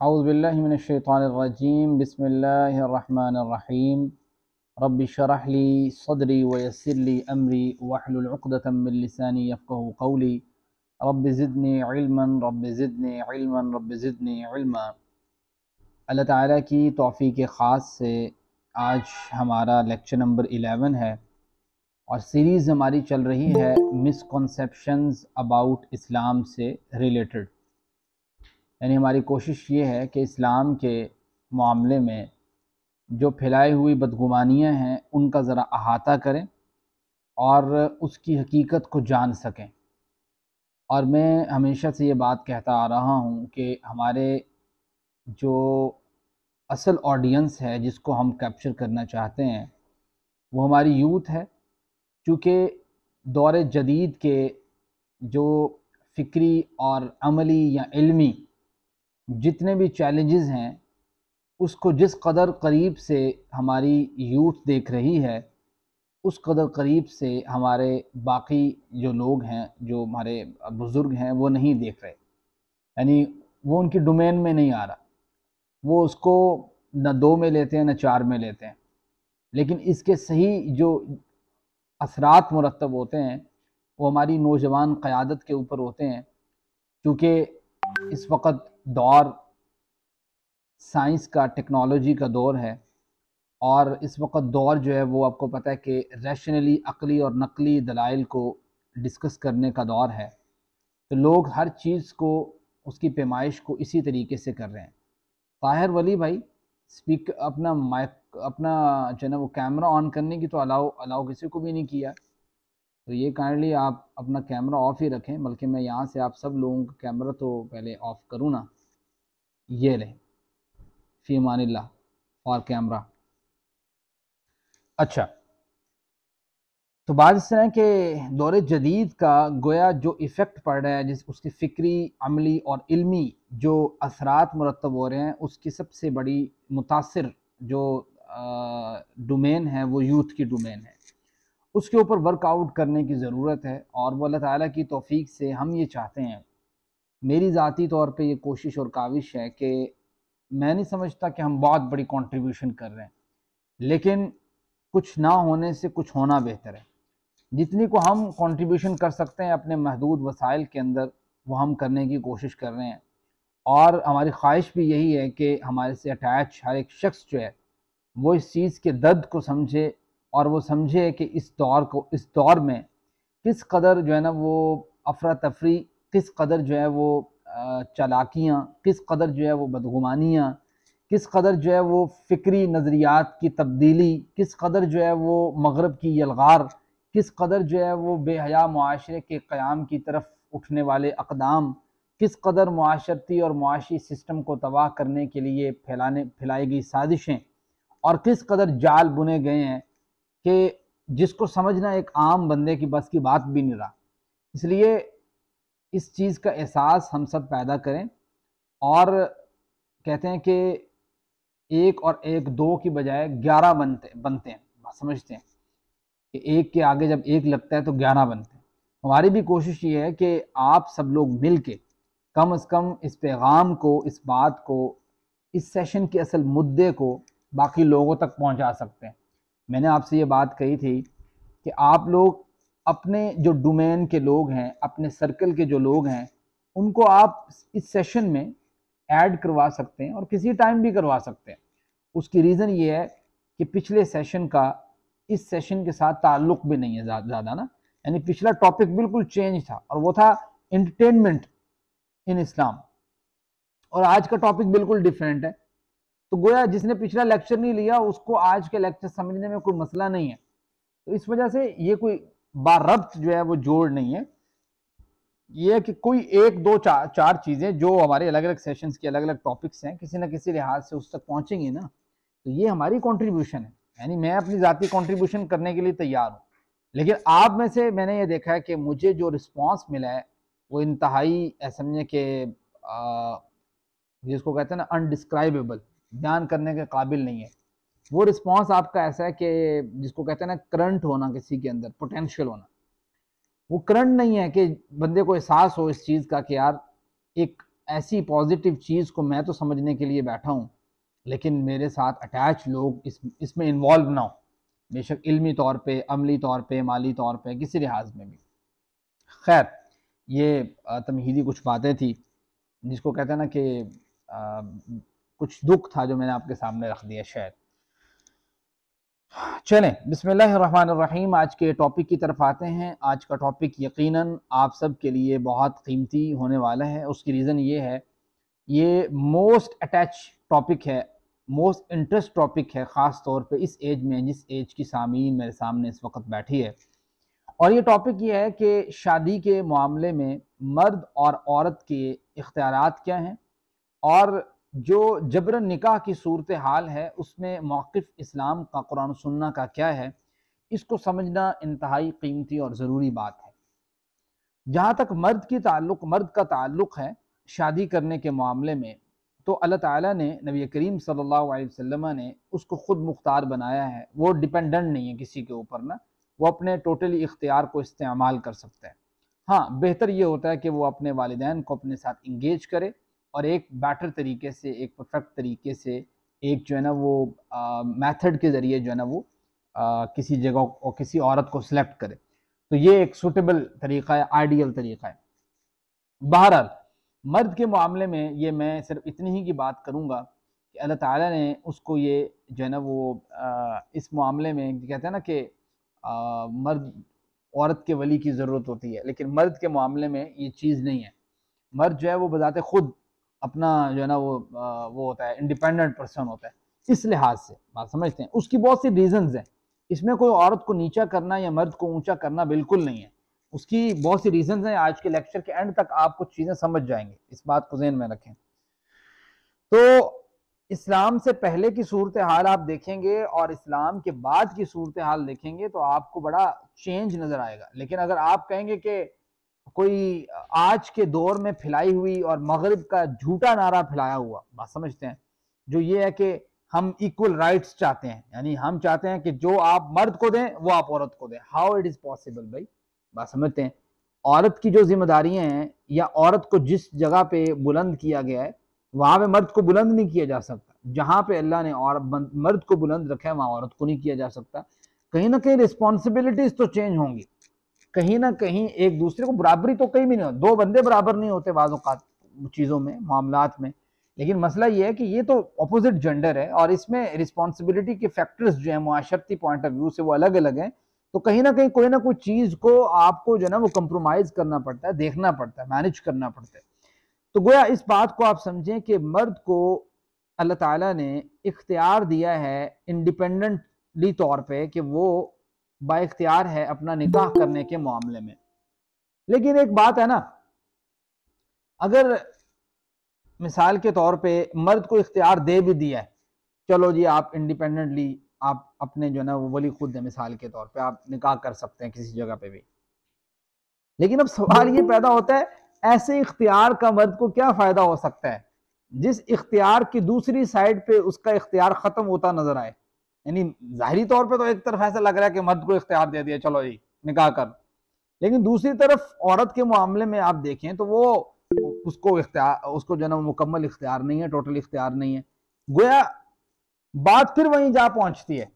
औज़ुबिल्लाहि मिनश्शैतानिर्रजीम बिस्मिल्लाहिर्रहमानिर्रहीम रब्बि शरह ली सदरी व यस्सिर ली अमरी वहलुल उक़दतम मिन लिसानी यफ़क़हू क़ौली रब्बि ज़िदनी इल्मन रब्बि ज़िदनी इल्मन रब्बि ज़िदनी इल्मा। अल्लाह ताला की तौफ़ीक़ ख़ास से आज हमारा लेक्चर नंबर 11 है और सीरीज़ हमारी चल रही है मिसकॉन्सेप्शंस अबाउट इस्लाम से रिलेटेड। यानी हमारी कोशिश ये है कि इस्लाम के मामले में जो फैलाई हुई बदगुमानियाँ हैं उनका ज़रा अहाता करें और उसकी हकीकत को जान सकें। और मैं हमेशा से ये बात कहता आ रहा हूँ कि हमारे जो असल ऑडियंस है जिसको हम कैप्चर करना चाहते हैं वो हमारी यूथ है, चूँकि दौर जदीद के जो फ़िक्री और अमली या इल्मी जितने भी चैलेंजेस हैं उसको जिस कदर करीब से हमारी यूथ देख रही है उस कदर करीब से हमारे बाकी जो लोग हैं, जो हमारे बुज़ुर्ग हैं, वो नहीं देख रहे। यानी वो उनकी डोमेन में नहीं आ रहा, वो उसको न 2 में लेते हैं न 4 में लेते हैं। लेकिन इसके सही जो असरात मुरत्तब होते हैं वो हमारी नौजवान क़यादत के ऊपर होते हैं, क्योंकि इस वक्त दौर साइंस का, टेक्नोलॉजी का दौर है और इस वक्त दौर जो है वो आपको पता है कि रैशनली, अक़ली और नकली दलाइल को डिस्कस करने का दौर है। तो लोग हर चीज़ को, उसकी पैमाइश को इसी तरीके से कर रहे हैं। ताहिर वली भाई स्पीक अपना माइक, अपना जो है ना वो कैमरा ऑन करने की तो अलाउ किसी को भी नहीं किया। तो ये काइंडली आप अपना कैमरा ऑफ ही रखें, बल्कि मैं यहाँ से आप सब लोगों का कैमरा तो पहले ऑफ करूँ ना। ये लें, फ़ी अमानिल्लाह और कैमरा। अच्छा, तो बात इस तरह है कि दौर जदीद का गोया जो इफ़ेक्ट पड़ रहा है, जिस उसकी फ़िक्री, अमली और इल्मी जो असरात मुरतब हो रहे हैं, उसकी सबसे बड़ी मुतासिर जो डोमेन है वो यूथ की डोमेन है। उसके ऊपर वर्कआउट करने की ज़रूरत है और वो अल्लाह ताला की तौफ़ीक़ से हम ये चाहते हैं, मेरी ज़ाती तौर पे ये कोशिश और काविश है कि मैं नहीं समझता कि हम बहुत बड़ी कंट्रीब्यूशन कर रहे हैं, लेकिन कुछ ना होने से कुछ होना बेहतर है। जितनी को हम कंट्रीब्यूशन कर सकते हैं अपने महदूद वसाइल के अंदर, वो हम करने की कोशिश कर रहे हैं। और हमारी ख्वाहिश भी यही है कि हमारे से अटैच हर एक शख्स जो है वो इस चीज़ के दर्द को समझे और वो समझे कि इस दौर में किस कदर जो है ना वो अफरा तफरी, किस कदर जो है वो चालाकियाँ, किस कदर जो है वो बदगुमानियाँ, किस कदर जो है वो फ़िक्री नज़रियात की तब्दीली, किस कदर जो है वो मगरब की यलगार, किस कदर जो है वो बेहया मुआशरे के क़याम की तरफ उठने वाले अक़दाम, किस कदर मुआशरती और मुआशी सिस्टम को तबाह करने के लिए फैलाई गई साजिशें और किस कदर जाल बुने गए हैं कि जिसको समझना एक आम बंदे की बस की बात भी नहीं रहा। इसलिए इस चीज़ का एहसास हम सब पैदा करें और कहते हैं कि 1 और 1 2 की बजाय 11 बनते हैं, समझते हैं कि 1 के आगे जब 1 लगता है तो 11 बनते हैं। हमारी भी कोशिश ये है कि आप सब लोग मिल के कम से कम इस पैगाम को, इस बात को, इस सेशन के असल मुद्दे को बाकी लोगों तक पहुंचा सकते हैं। मैंने आपसे ये बात कही थी कि आप लोग अपने जो डोमेन के लोग हैं, अपने सर्कल के जो लोग हैं, उनको आप इस सेशन में ऐड करवा सकते हैं और किसी टाइम भी करवा सकते हैं। उसकी रीज़न ये है कि पिछले सेशन का इस सेशन के साथ ताल्लुक़ भी नहीं है ज़्यादा ना। यानी पिछला टॉपिक बिल्कुल चेंज था और वो था एंटरटेनमेंट इन इस्लाम, और आज का टॉपिक बिल्कुल डिफरेंट है। तो गोया जिसने पिछला लेक्चर नहीं लिया उसको आज के लेक्चर समझने में कोई मसला नहीं है। तो इस वजह से ये कोई बारब्त जो है वो जोड़ नहीं है। ये है कि कोई 1 2 4 चीज़ें जो हमारे अलग अलग सेशंस के अलग अलग टॉपिक्स हैं, किसी ना किसी लिहाज से उस तक पहुंचेंगी ना, तो ये हमारी कंट्रीब्यूशन है। यानी मैं अपनी ज़ाती कंट्रीब्यूशन करने के लिए तैयार हूँ, लेकिन आप में से मैंने ये देखा है कि मुझे जो रिस्पॉन्स मिला है वो इंतहाई समझे कि जिसको कहते हैं ना अनडिस्क्राइबेबल, बयान करने के काबिल नहीं है। वो रिस्पॉन्स आपका ऐसा है कि जिसको कहते हैं ना करंट होना, किसी के अंदर पोटेंशियल होना। वो करंट नहीं है कि बंदे को एहसास हो इस चीज़ का कि यार एक ऐसी पॉजिटिव चीज़ को मैं तो समझने के लिए बैठा हूँ, लेकिन मेरे साथ अटैच लोग इसमें इन्वॉल्व ना हो, बेशक इल्मी तौर पे, अमली तौर पे, माली तौर पे, किसी लिहाज में भी। खैर, ये तमहीदी कुछ बातें थी जिसको कहते हैं ना कि कुछ दुख था जो मैंने आपके सामने रख दिया शायद। चलें, बिस्मिल्लाहिर्रहमानिर्रहीम, आज के टॉपिक की तरफ आते हैं। आज का टॉपिक यकीनन आप सब के लिए बहुत कीमती होने वाला है। उसकी रीज़न ये है, ये मोस्ट अटैच टॉपिक है, मोस्ट इंटरेस्ट टॉपिक है, ख़ास तौर पे इस एज में, जिस एज की सामीन मेरे सामने इस वक्त बैठी है। और ये टॉपिक ये है कि शादी के मामले में मर्द और औरत के इख्तियारात क्या हैं, और जो जबरन निकाह की सूरत हाल है उसमें मौक़िफ़ इस्लाम का, कुरान सुन्ना का क्या है, इसको समझना इंतहाई कीमती और ज़रूरी बात है। जहाँ तक मर्द का ताल्लुक़ है शादी करने के मामले में, तो अल्लाह ताला ने, नबी करीम सल्लल्लाहु अलैहि वसल्लम ने उसको ख़ुद मुख्तार बनाया है। वो डिपेंडेंट नहीं है किसी के ऊपर ना, वो अपने टोटली इख्तियार को इस्तेमाल कर सकता है। हाँ, बेहतर ये होता है कि वो अपने वालिदैन को अपने साथ इंगेज करे और एक बेटर तरीके से, एक परफेक्ट तरीके से, एक जो है ना वो मेथड के ज़रिए जो है ना वो किसी जगह और किसी औरत को सिलेक्ट करे। तो ये एक सूटेबल तरीक़ा है, आइडियल तरीक़ा है। बहरहाल, मर्द के मामले में ये मैं सिर्फ इतनी ही की बात करूँगा कि अल्लाह ताला ने उसको ये जो है ना वो इस मामले में कहते हैं ना कि मर्द औरत के वली की ज़रूरत होती है, लेकिन मर्द के मामले में ये चीज़ नहीं है। मर्द जो है वो बज़ाते खुद अपना जो है ना वो होता है, इंडिपेंडेंट पर्सन होता है। इस लिहाज से बात समझते हैं। उसकी बहुत सी रीज़न्स हैं, इसमें कोई औरत को नीचा करना या मर्द को ऊंचा करना बिल्कुल नहीं है। उसकी बहुत सी रीज़न्स हैं। आज के लेक्चर के एंड तक आप कुछ चीज़ें समझ जाएंगे, इस बात को ज़हन में रखें। तो इस्लाम से पहले की सूरत हाल आप देखेंगे और इस्लाम के बाद की सूरत हाल देखेंगे तो आपको बड़ा चेंज नज़र आएगा। लेकिन अगर आप कहेंगे कि कोई आज के दौर में फैलाई हुई और मगरिब का झूठा नारा फैलाया हुआ, बात समझते हैं, जो ये है कि हम इक्वल राइट्स चाहते हैं, यानी हम चाहते हैं कि जो आप मर्द को दें वो आप औरत को दें। हाउ इट इज़ पॉसिबल भाई, बात समझते हैं। औरत की जो जिम्मेदारियां हैं या औरत को जिस जगह पे बुलंद किया गया है वहां पे मर्द को बुलंद नहीं किया जा सकता। जहां पे अल्लाह ने और मर्द को बुलंद रखा है वहां औरत को नहीं किया जा सकता। कहीं ना कहीं रिस्पॉन्सिबिलिटीज तो चेंज होंगी, कहीं ना कहीं एक दूसरे को बराबरी तो कहीं भी नहीं होती। दो बंदे बराबर नहीं होते बाज़ औक़ात चीज़ों में, मामलात में। लेकिन मसला ये है कि ये तो अपोजिट जेंडर है और इसमें रिस्पॉन्सिबिलिटी के फैक्टर्स जो है मुआशरती पॉइंट ऑफ व्यू से वो अलग अलग हैं। तो कहीं ना कहीं कोई ना कोई चीज़ को आपको जो है ना वो कंप्रोमाइज़ करना पड़ता है, देखना पड़ता है, मैनेज करना पड़ता है। तो गोया इस बात को आप समझें कि मर्द को अल्लाह ताला ने इख्तियार दिया है इंडिपेंडेंटली तौर पे कि वो बाइख्तियार है अपना निकाह करने के मामले में। लेकिन एक बात है ना, अगर मिसाल के तौर पे मर्द को इख्तियार दे भी दिया है, चलो जी आप इंडिपेंडेंटली आप अपने जो है ना वो वली खुद है, मिसाल के तौर पे आप निकाह कर सकते हैं किसी जगह पे भी। लेकिन अब सवाल ये पैदा होता है, ऐसे इख्तियार का मर्द को क्या फायदा हो सकता है जिस इख्तियार की दूसरी साइड पे उसका इख्तियार खत्म होता नजर आए। यानी जाहिरी तौर पे तो एक तरफ ऐसा लग रहा है कि मर्द को इख्तियार दे दिया, चलो जी निकाह कर, लेकिन दूसरी तरफ औरत के मामले में आप देखें तो वो उसको जो है ना मुकम्मल इख्तियार नहीं है, टोटल इख्तियार नहीं है। गोया बात फिर वहीं जा पहुंचती है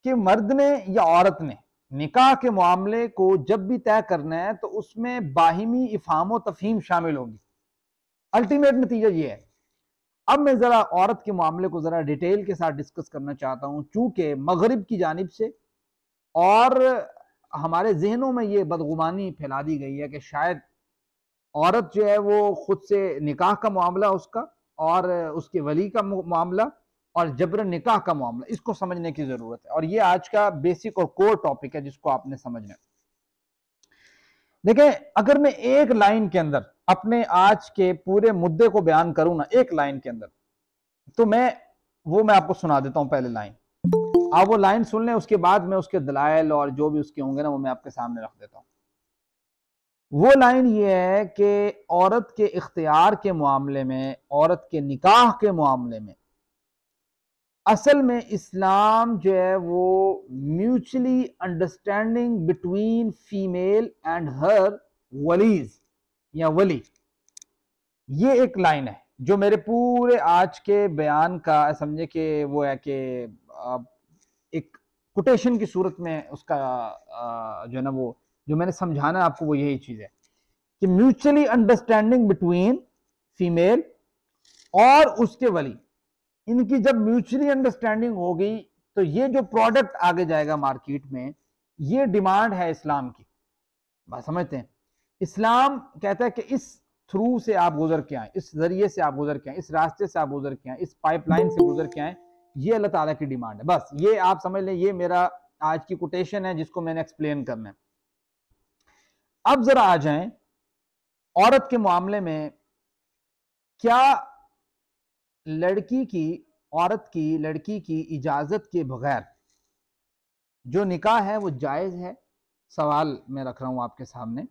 कि मर्द ने या औरत ने निकाह के मामले को जब भी तय करना है तो उसमें बाहिमी इफाम व तफहीम शामिल होगी। अल्टीमेट नतीजा ये है। अब मैं जरा औरत के मामले को जरा डिटेल के साथ डिस्कस करना चाहता हूं, चूंकि मगरिब की जानिब से और हमारे जहनों में ये बदगुमानी फैला दी गई है कि शायद औरत जो है वो खुद से निकाह का मामला उसका और उसके वली का मामला और जबरन निकाह का मामला, इसको समझने की जरूरत है। और ये आज का बेसिक और कोर टॉपिक है जिसको आपने समझना है। देखें, अगर मैं एक लाइन के अंदर अपने आज के पूरे मुद्दे को बयान करूं ना, एक लाइन के अंदर, तो मैं आपको सुना देता हूं पहले लाइन। आप वो लाइन सुन लें, उसके बाद मैं उसके दलाइल और जो भी उसके होंगे ना वो मैं आपके सामने रख देता हूं। वो लाइन ये है कि औरत के इख्तियार के मामले में, औरत के निकाह के मामले में असल में इस्लाम जो है वो mutually understanding between female and her वलीज या वली, ये एक लाइन है जो मेरे पूरे आज के बयान का समझे कि वो है कि एक कोटेशन की सूरत में उसका जो है ना वो जो मैंने समझाना है आपको वो यही चीज है कि म्यूचुअली अंडरस्टैंडिंग बिटवीन फीमेल और उसके वली, इनकी जब म्यूचुअली अंडरस्टैंडिंग होगी तो ये जो प्रोडक्ट आगे जाएगा मार्केट में, ये डिमांड है इस्लाम की। बात समझते हैं? इस्लाम कहता है कि इस थ्रू से आप गुजर के आए, इस जरिए से आप गुजर के आए, इस रास्ते से आप गुजर के आए, इस पाइपलाइन से गुजर के आए, ये अल्लाह ताला की डिमांड है। बस ये आप समझ लें, ये मेरा आज की कोटेशन है जिसको मैंने एक्सप्लेन करना है। अब जरा आ जाएं औरत के मामले में, क्या लड़की की इजाजत के बगैर जो निकाह है वो जायज है? सवाल मैं रख रहा हूं आपके सामने।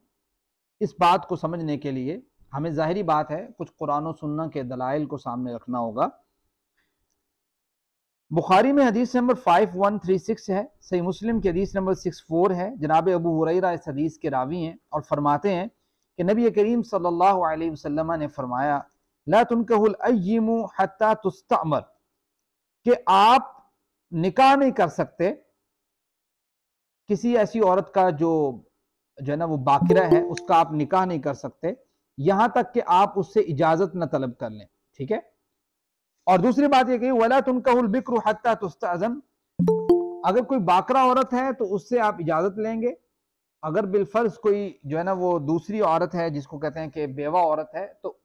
इस बात को समझने के लिए हमें जाहिरी बात है कुछ कुरान और सुन्ना के दलाइल को सामने रखना होगा। बुखारी में हदीस नंबर 5136 है, सही मुस्लिम की हदीस नंबर 64 है। जनाब अबू हुरैरा इस हदीस के रावी हैं और फरमाते हैं कि नबी करीम सल्लल्लाहु अलैहि वसल्लम ने फरमाया, ला तुनकहुल अय्यिमु हत्ता तुस्तअमर, कि आप निकाह नहीं कर सकते किसी ऐसी औरत का जो है ना वो बाकिरा है, उसका आप निकाह नहीं कर सकते यहां तक कि आप उससे इजाजत न तलब कर लें। ठीक है। और दूसरी बात यह कही, वला तुनकहुल बिक्रु हत्ता तुस्तअज़न, अगर कोई बाकरा औरत है तो उससे आप इजाजत लेंगे। अगर बिलफर्ज कोई जो है ना वो दूसरी औरत है जिसको कहते हैं कि बेवा औरत है, तो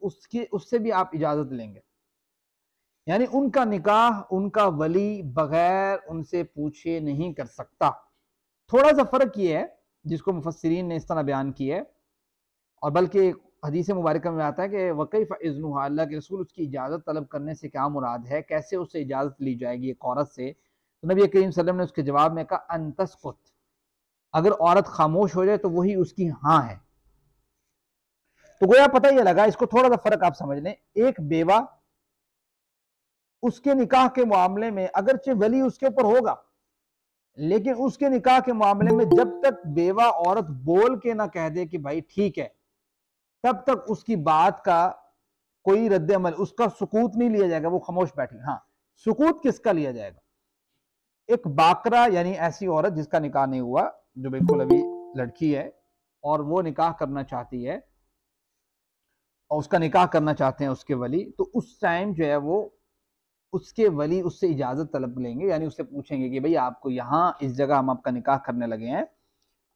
उससे भी आप इजाजत लेंगे। यानी उनका निकाह उनका वली बगैर उनसे पूछे नहीं कर सकता। थोड़ा सा फर्क ये है जिसको मुफस्सिरीन ने इस तरह बयान किया है, और बल्कि हदीस मुबारक में आता है कि वकैफ़ इज़्नुहा, अल्लाह के रसूल उसकी इजाज़त तलब करने से क्या मुराद है, कैसे उससे इजाज़त ली जाएगी एक औरत से? तो नबी करीम सल्लल्लाहु अलैहि वसल्लम ने उसके जवाब में कहा, अनतस्कुत, अगर औरत खामोश हो जाए तो वही उसकी हाँ है। तो गोया पता ही लगा, इसको थोड़ा सा फर्क आप समझ लें। एक बेवा, उसके निकाह के मामले में अगरचे वली उसके ऊपर होगा, लेकिन उसके निकाह के मामले में जब तक बेवा औरत बोल के ना कह दे कि भाई ठीक है, तब तक उसकी बात का कोई रद्द अमल, उसका सुकूत नहीं लिया जाएगा, वो खामोश बैठी। हाँ, सुकूत किसका लिया जाएगा? एक बाकरा यानी ऐसी औरत जिसका निकाह नहीं हुआ, जो बिल्कुल अभी लड़की है और वो निकाह करना चाहती है और उसका निकाह करना चाहते हैं उसके वली, तो उस टाइम जो है वो उसके वली उससे इजाजत तलब लेंगे, यानी उससे पूछेंगे कि भाई आपको यहाँ इस जगह हम आपका निकाह करने लगे हैं,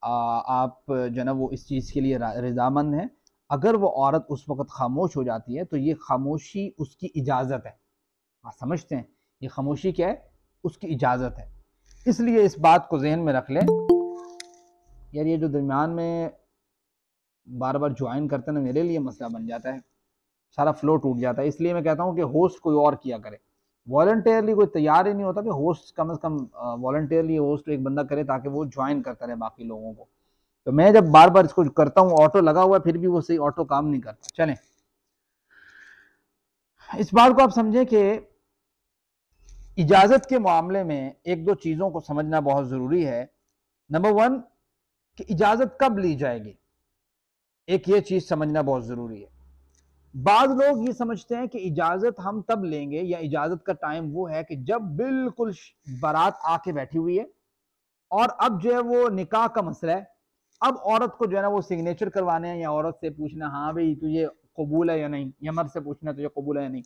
आप जो ना वो इस चीज़ के लिए रजामंद हैं। अगर वो औरत उस वक्त खामोश हो जाती है तो ये खामोशी उसकी इजाज़त है। आप समझते हैं? ये खामोशी क्या है? उसकी इजाज़त है। इसलिए इस बात को जहन में रख लें। यार ये जो दरमियान में बार बार ज्वाइन करते हैं ना, मेरे लिए मसला बन जाता है, सारा फ्लो टूट जाता है। इसलिए मैं कहता हूँ कि होस्ट कोई और किया करे। वॉलंटियरली कोई तैयार ही नहीं होता कि होस्ट कम से कम वॉलंटियरली होस्ट एक बंदा करे ताकि वो ज्वाइन करता रहे बाकी लोगों को। तो मैं जब बार बार इसको करता हूँ, ऑटो लगा हुआ है फिर भी वो सही ऑटो काम नहीं करता। चलें, इस बात को आप समझें कि इजाजत के मामले में एक दो चीजों को समझना बहुत जरूरी है। नंबर वन, कि इजाजत कब ली जाएगी, एक ये चीज समझना बहुत जरूरी है। बाज लोग ये समझते हैं कि इजाजत हम तब लेंगे या इजाजत का टाइम वो है कि जब बिल्कुल बारात आके बैठी हुई है और अब जो है वो निकाह का मसला है, अब औरत को जो है ना वो सिग्नेचर करवाने हैं या औरत से पूछना, हाँ भाई तुझे कबूल है या नहीं, या मर्द से पूछना तुझे कबूल है या नहीं।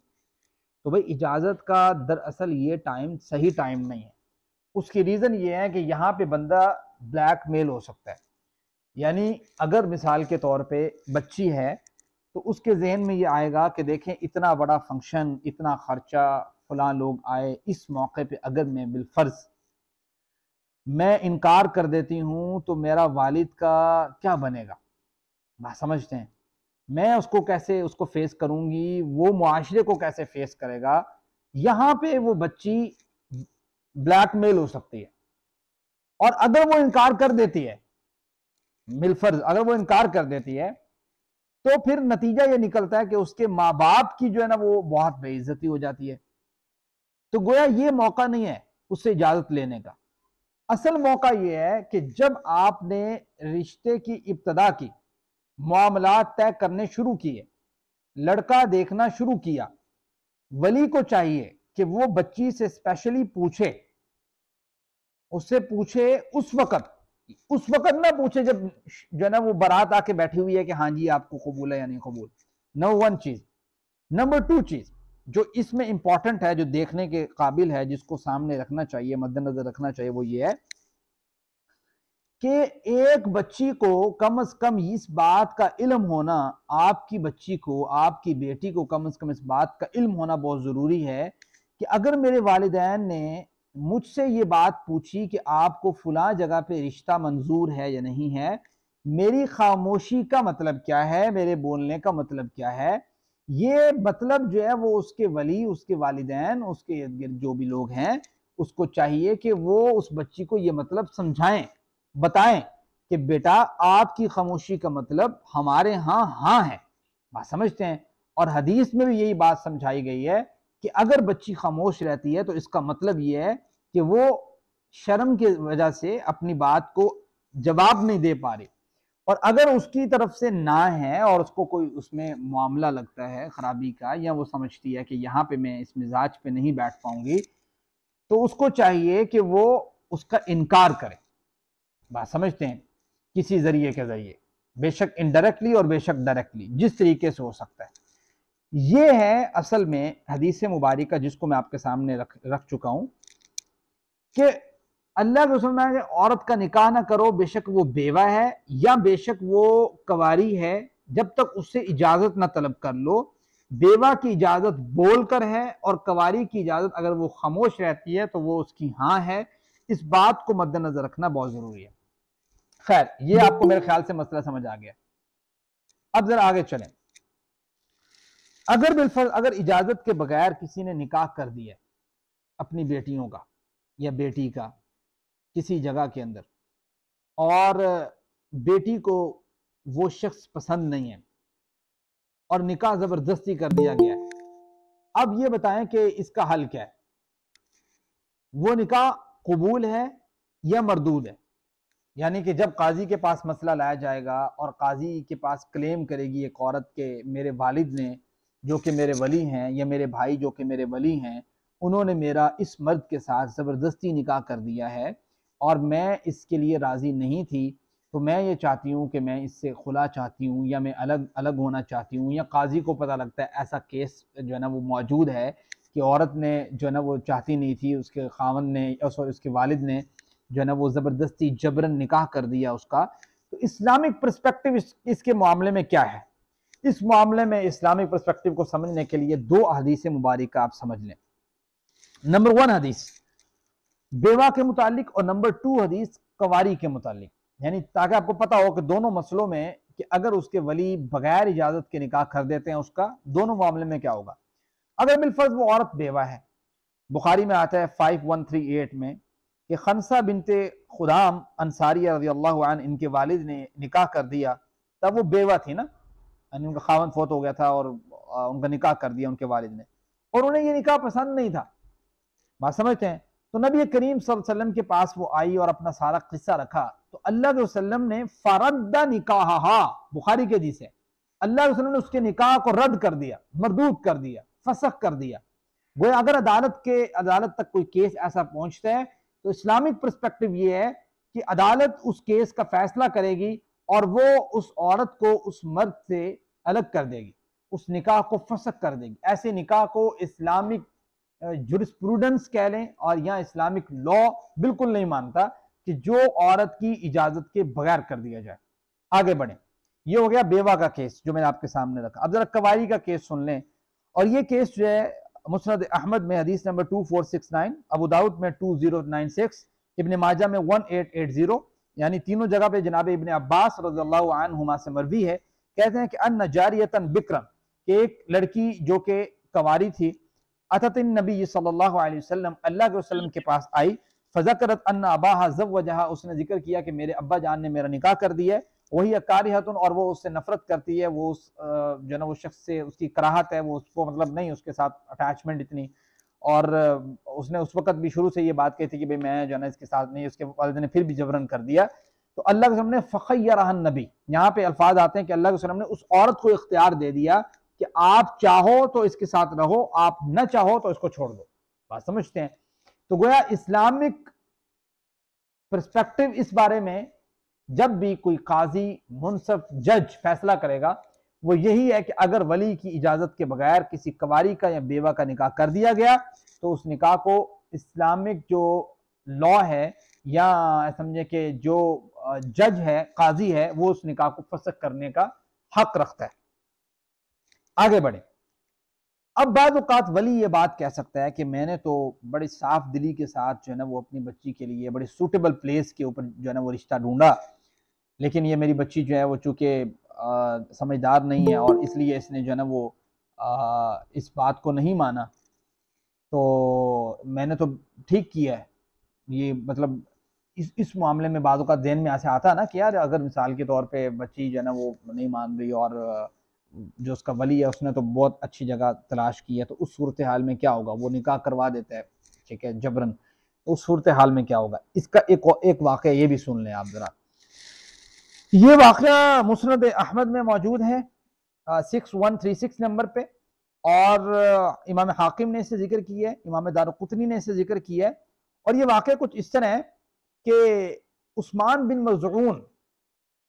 तो भाई इजाजत का दरअसल ये टाइम सही टाइम नहीं है। उसकी रीजन ये है कि यहाँ पे बंदा ब्लैकमेल हो सकता है। यानी अगर मिसाल के तौर पे बच्ची है तो उसके जहन में ये आएगा कि देखें इतना बड़ा फंक्शन, इतना खर्चा, फलां लोग आए, इस मौके पे अगर मैं बिलफर्ज मैं इनकार कर देती हूँ तो मेरा वालिद का क्या बनेगा? बात समझते हैं? मैं उसको कैसे उसको फेस करूंगी, वो मुआशरे को कैसे फेस करेगा? यहां पे वो बच्ची ब्लैकमेल हो सकती है। और अगर वो इनकार कर देती है, मिलफर्ज अगर वो इनकार कर देती है, तो फिर नतीजा ये निकलता है कि उसके माँ बाप की जो है ना वो बहुत बेइज्जती हो जाती है। तो गोया ये मौका नहीं है उससे इजाजत लेने का। असल मौका यह है कि जब आपने रिश्ते की इब्तदा की, मामलात तय करने शुरू किए, लड़का देखना शुरू किया, वली को चाहिए कि वो बच्ची से स्पेशली पूछे, उससे पूछे उस वक्त ना पूछे जब जो है ना वो बारात आके बैठी हुई है कि हाँ जी आपको कबूल है या नहीं कबूल। नंबर वन चीज। नंबर टू चीज जो इसमें इंपॉर्टेंट है, जो देखने के काबिल है, जिसको सामने रखना चाहिए, मद्देनजर रखना चाहिए, वो ये है कि एक बच्ची को कम से कम इस बात का इल्म होना, आपकी बच्ची को, आपकी बेटी को कम से कम इस बात का इल्म होना बहुत ज़रूरी है कि अगर मेरे वालिदैन ने मुझसे ये बात पूछी कि आपको फुला जगह पे रिश्ता मंजूर है या नहीं है, मेरी खामोशी का मतलब क्या है, मेरे बोलने का मतलब क्या है, ये मतलब जो है वो उसके वली, उसके वालिदैन, उसके इर्द गिर्द जो भी लोग हैं, उसको चाहिए कि वो उस बच्ची को ये मतलब समझाएं, बताएं कि बेटा आपकी खामोशी का मतलब हमारे यहाँ हाँ है। बात समझते हैं? और हदीस में भी यही बात समझाई गई है कि अगर बच्ची खामोश रहती है तो इसका मतलब ये है कि वो शर्म की वजह से अपनी बात को जवाब नहीं दे पा रही, और अगर उसकी तरफ से ना है और उसको कोई उसमें मामला लगता है खराबी का, या वो समझती है कि यहाँ पे मैं इस मिजाज पे नहीं बैठ पाऊंगी, तो उसको चाहिए कि वो उसका इनकार करे। बात समझते हैं? किसी जरिए के जरिए, बेशक इनडायरेक्टली और बेशक डायरेक्टली, जिस तरीके से हो सकता है। ये है असल में हदीस मुबारका जिसको मैं आपके सामने रख चुका हूं कि अल्लाह के रसूल ने औरत का निकाह ना करो, बेशक वो बेवा है या बेशक वो कवारी है, जब तक उससे इजाजत ना तलब कर लो। बेवा की इजाजत बोलकर है और कवारी की इजाजत अगर वो खामोश रहती है तो वो उसकी हाँ है। इस बात को मद्देनजर रखना बहुत जरूरी है। खैर, ये आपको मेरे ख्याल से मसला समझ आ गया। अब जरा आगे चलें। अगर बिलफर्ज अगर इजाजत के बगैर किसी ने निकाह कर दिया अपनी बेटियों का या बेटी का किसी जगह के अंदर, और बेटी को वो शख्स पसंद नहीं है और निकाह जबरदस्ती कर दिया गया है, अब ये बताएं कि इसका हल क्या है? वो निकाह कबूल है या मरदूद है? यानी कि जब काजी के पास मसला लाया जाएगा और काजी के पास क्लेम करेगी एक औरत के मेरे वालिद ने जो कि मेरे वली हैं, या मेरे भाई जो कि मेरे वली हैं, उन्होंने मेरा इस मर्द के साथ ज़बरदस्ती निकाह कर दिया है और मैं इसके लिए राज़ी नहीं थी, तो मैं ये चाहती हूँ कि मैं इससे खुला चाहती हूँ या मैं अलग अलग होना चाहती हूँ, या काजी को पता लगता है ऐसा केस जो है ना वो मौजूद है कि औरत ने जो है ना वो चाहती नहीं थी, उसके खावन ने सॉरी उसके वालिद ने जो है ना वो ज़बरदस्ती जबरन निकाह कर दिया उसका, तो इस्लामिक पर्सपेक्टिव इसके मामले में क्या है? इस मामले में इस्लामिक पर्सपेक्टिव को समझने के लिए दो हदीस मुबारक आप समझ लें। नंबर वन हदीस बेवा के मुतालिक और नंबर टू हदीस कवारी के मुतालिक, यानी ताकि आपको पता हो कि दोनों मसलों में कि अगर उसके वली बगैर इजाजत के निकाह कर देते हैं उसका, दोनों मामले में क्या होगा। अगर बिलफर्ज वो औरत बेवा है, बुखारी में आता है 5138 में कि खनसा बिनते खुदाम अंसारी रज़ी अल्लाह अन्हा इनके वालिद ने निकाह कर दिया, तब वो बेवा थी ना, यानी उनका खावन फोत हो गया था और उनका निकाह कर दिया उनके वालिद ने, और उन्हें ये निकाह पसंद नहीं था। बात समझते हैं? तो नबी करीम सल्लल्लाहु अलैहि वसल्लम के पास वो आई और अपना सारा किस्सा रखा, तो अल्लाह के वसल्लम ने फरद्दा निकाहा, बुखारी के हदीस है, अल्लाह के वसल्लम ने उसके निकाह को रद्द कर दिया, मरदूद कर दिया, फसख कर दिया। वो अगर अदालत तक कोई केस ऐसा पहुंचता है तो इस्लामिक पर्सपेक्टिव ये है कि अदालत उस केस का फैसला करेगी और वो उस औरत को उस मर्द से अलग कर देगी, उस निकाह को फसख कर देगी। ऐसे निकाह को इस्लामिक जुरिस्प्रूडेंस कह लें, और यहाँ इस्लामिक लॉ बिल्कुल नहीं मानता कि जो औरत की इजाजत के बगैर कर दिया जाए। आगे बढ़े। ये हो गया बेवा का केस जो मैंने आपके सामने रखा। अब जरा कवारी का केस सुन लें, और ये केस जो है मुस्नद अहमद में हदीस नंबर 2469, अबू दाऊद में 2096, इब्न माजा में 1880, यानी तीनों जगह पे जनाब इब्न अब्बास रज़ियल्लाहु अन्हुमा से मरवी है। कहते हैं कि अन्न जारियतन बिक्रम, कि एक लड़की जो कि कवारी थी, अततिन नबी सल्लल्लाहु अलैहि वसल्लम, अल्लाह के वसल्लम के पास आई, फज़करत अन्ना अबाहा ज़व्वजहा, उसने जिक्र किया कि मेरे अब्बा जान ने मेरा निकाह कर दिया है, वही अकारिहतुन, और वो उससे नफरत करती है, वो उस जो ना वो शख्स से उसकी कराहत है, वो उसको मतलब नहीं उसके साथ अटैचमेंट इतनी, और उसने उस वक्त भी शुरू से ये बात कही थी कि भाई मैं जो ना इसके साथ नहीं, उसके वालिद ने फिर भी जबरन कर दिया। तो अल्लाह के वसल्लम ने फ़ख़य्यरहन नबी, यहाँ पे अल्फाज आते हैं कि अल्लाह के वसल्लम ने उस औरत को इख्तियार दे दिया, कि आप चाहो तो इसके साथ रहो, आप न चाहो तो इसको छोड़ दो। बात समझते हैं? तो गोया इस्लामिक पर्सपेक्टिव इस बारे में, जब भी कोई काजी, मुनसफ, जज फैसला करेगा, वो यही है कि अगर वली की इजाजत के बगैर किसी कवारी का या बेवा का निकाह कर दिया गया तो उस निकाह को इस्लामिक जो लॉ है या समझे कि जो जज है, काजी है, वो उस निकाह को फसक करने का हक रखता है। आगे बढ़े। अब बाद औकात वली ये बात कह सकता है कि मैंने तो बड़ी साफ दिली के साथ जो है ना वो अपनी बच्ची के लिए बड़ी सूटेबल प्लेस के ऊपर जो है ना वो रिश्ता ढूंढा, लेकिन ये मेरी बच्ची जो है वो चूंकि समझदार नहीं है और इसलिए इसने जो है ना वो इस बात को नहीं माना, तो मैंने तो ठीक किया है। ये मतलब इस मामले में बाज़ों का ज़हन में ऐसे आता है ना कि यार अगर मिसाल के तौर पे बच्ची जो है ना वो नहीं मान रही और जो उसका वली है उसने तो बहुत अच्छी जगह तलाश की है, तो उस सूरत हाल में क्या होगा? वो निकाह करवा देता है, ठीक है, जबरन। तो उस सूरत हाल में क्या होगा? इसका एक वाक़या ये भी सुन लें आप ज़रा। ये वाक़या मुस्नद अहमद में मौजूद है 6136 नंबर पे, और इमाम हाकिम ने इसे जिक्र किया है, इमाम दारुक़ुतनी ने इसे जिक्र किया है। और ये वाक़या कुछ इस तरह है कि उस्मान बिन मज़ऊन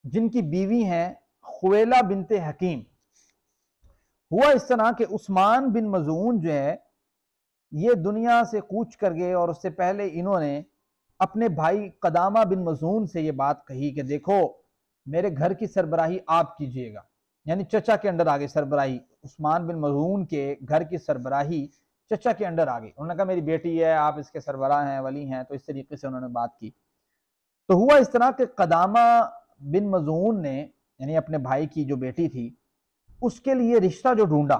जिनकी बीवी हैं खुवैला बिनते हकीम, हुआ इस तरह कि उस्मान बिन मज़ऊन जो है ये दुनिया से कूच कर गए, और उससे पहले इन्होंने अपने भाई कदामा बिन मज़ऊन से ये बात कही कि देखो मेरे घर की सरबराही आप कीजिएगा, यानी चचा के अंडर आ गई सरबराही। उस्मान बिन मज़ऊन के घर की सरबराही चचा के अंडर आ गई। उन्होंने कहा मेरी बेटी है, आप इसके सरबराह हैं, वली हैं। तो इस तरीके से उन्होंने बात की। तो हुआ इस तरह कि कदामा बिन मज़ऊन ने यानी अपने भाई की जो बेटी थी उसके लिए रिश्ता जो ढूंढा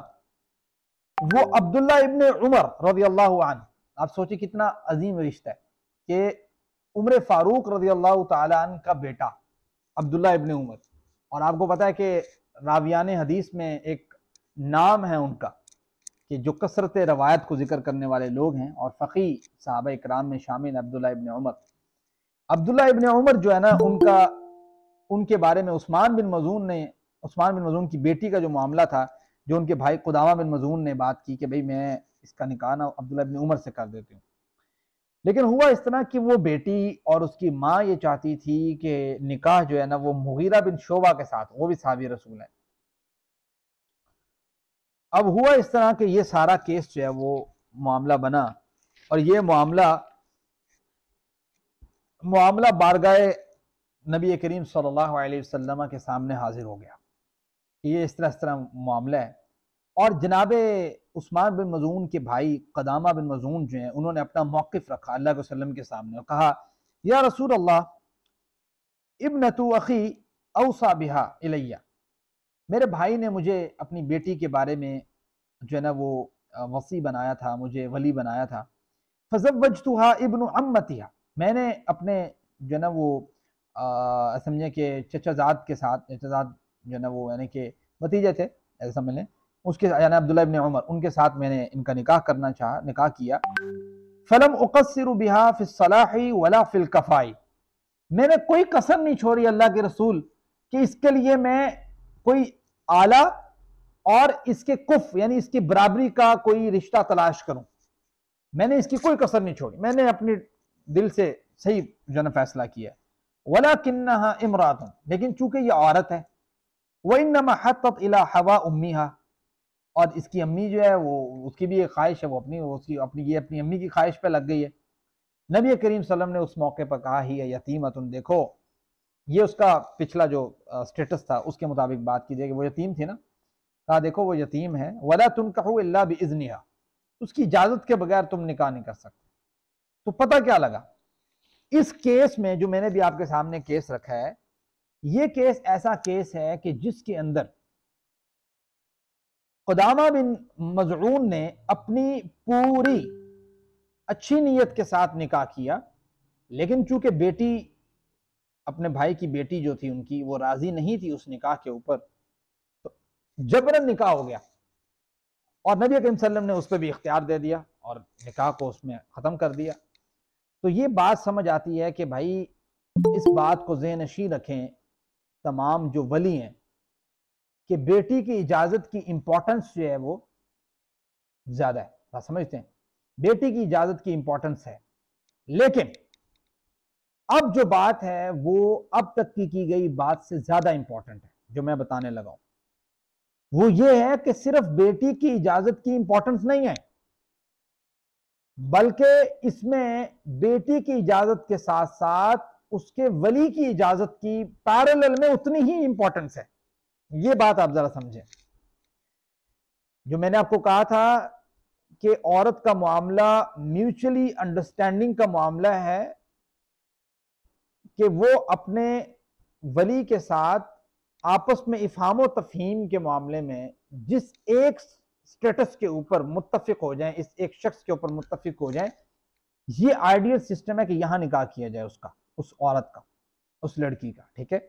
वो अब्दुल्ला इब्ने उमर रज़ियल्लाहु अन्हु। आप सोचिए कितना अजीम रिश्ता है कि उमर फारूक रज़ियल्लाहु ताला अन्हु का बेटा अब्दुल्ला इब्ने उमर। और आपको पता है कि रावियान हदीस में एक नाम है उनका कि जो कसरत रवायत को जिक्र करने वाले लोग हैं, और फ़क़ी सहाबा इकराम में शामिल अब्दुल्ला इब्ने उमर। अब्दुल्ला इब्ने उमर जो है ना उनके बारे में उस्मान बिन मज़ऊन की बेटी का जो मामला था, जो उनके भाई कुदामा बिन मज़ऊन ने बात की कि भाई मैं इसका निकाह ना अब्दुल्ला इब्ने उमर से कर देती हूँ। लेकिन हुआ इस तरह कि वो बेटी और उसकी माँ ये चाहती थी कि निकाह जो है ना वो मुगीरा बिन शोबा के साथ, वो भी सहाबी रसूल है। अब हुआ इस तरह कि ये सारा केस जो है वो मामला बना, और ये मामला बारगाह नबी करीम सल्लल्लाहु अलैहि वसल्लम के सामने हाजिर हो गया कि ये इस तरह मामला है। और जनाबे उस्मान बिन मज़ऊन के भाई कदामा बिन मज़ऊन जो हैं उन्होंने अपना मौक़िफ़ रखा अल्लाह के वसल्लम के सामने और कहा या रसूल अल्लाह इब्नतु अखी औसा बिहा इलैया, मेरे भाई ने मुझे अपनी बेटी के बारे में जो है ना वो वसी बनाया था, मुझे वली बनाया था। फ़ज़व्वजतुहा इब्नु अम्मतिहा, मैंने अपने जो है ना वो समझे कि चचाजाद के साथ, चचाजाद जो है ना वो यानी कि भतीजे थे ऐसा समझ लें, उसके यानी अब्दुल्ला इब्ने उमर, उनके साथ मैंने इनका निकाह करना चाहा, निकाह किया। फलम उक़स्सिरु बिहा फ़िस सलाही वला फ़िल कफ़ाई, मैंने कोई कसर नहीं छोड़ी अल्लाह के रसूल कि इसके लिए मैं कोई आला और इसके कुफ यानी इसकी बराबरी का कोई रिश्ता तलाश करूं। मैंने इसकी कोई कसर नहीं छोड़ी, मैंने अपने दिल से सही जो है फैसला किया। वलाकिन्नहा इमरातुन, लेकिन चूंकि ये औरत है, व इन्नमा हत्तत इला हवा उम्मीहा, और इसकी अम्मी जो है वो उसकी भी एक ख्वाहिश है, वो अपनी अम्मी की ख्वाहिश पे लग गई है। नबी करीम सल्लल्लाहु अलैहि वसल्लम ने उस मौके पर कहा ही यतीमतुन, देखो ये उसका पिछला जो स्टेटस था उसके मुताबिक बात की जाएगी, वो यतीम थी ना, कहा देखो वो यतीम है। वला तुनकहु इल्ला बिइज़्निहा, उसकी इजाजत के बगैर तुम निकाह नहीं कर सकते। तो पता क्या लगा इस केस में, जो मैंने भी आपके सामने केस रखा है, ये केस ऐसा केस है कि जिसके अंदर कुदामा बिन मज़ऊन ने अपनी पूरी अच्छी नीयत के साथ निकाह किया, लेकिन चूंकि बेटी, अपने भाई की बेटी जो थी उनकी, वो राजी नहीं थी उस निकाह के ऊपर, तो जबरन निकाह हो गया और नबी करीम सल्लल्लाहु अलैहि वसल्लम ने उस पर भी इख्तियार दे दिया और निकाह को उसमें ख़त्म कर दिया। तो ये बात समझ आती है कि भाई इस बात को ज़हन नशीं रखें तमाम जो वली हैं कि बेटी की इजाजत की इंपॉर्टेंस जो है वो ज्यादा है। आप समझते हैं, बेटी की इजाजत की इंपॉर्टेंस है, लेकिन अब जो बात है वो अब तक की गई बात से ज्यादा इंपॉर्टेंट है। जो मैं बताने लगा हूं वो ये है कि सिर्फ बेटी की इजाजत की इंपॉर्टेंस नहीं है, बल्कि इसमें बेटी की इजाजत के साथ साथ उसके वली की इजाजत की पैरेलल में उतनी ही इंपॉर्टेंस है। ये बात आप जरा समझें। जो मैंने आपको कहा था कि औरत का मामला म्यूचुअली अंडरस्टैंडिंग का मामला है, कि वो अपने वली के साथ आपस में इफ़हाम व तफहीम के मामले में जिस एक स्टेटस के ऊपर मुत्तफिक हो जाएं, इस एक शख्स के ऊपर मुत्तफिक हो जाएं, ये आइडियल सिस्टम है कि यहां निकाह किया जाए उसका, उस औरत का, उस लड़की का। ठीक है,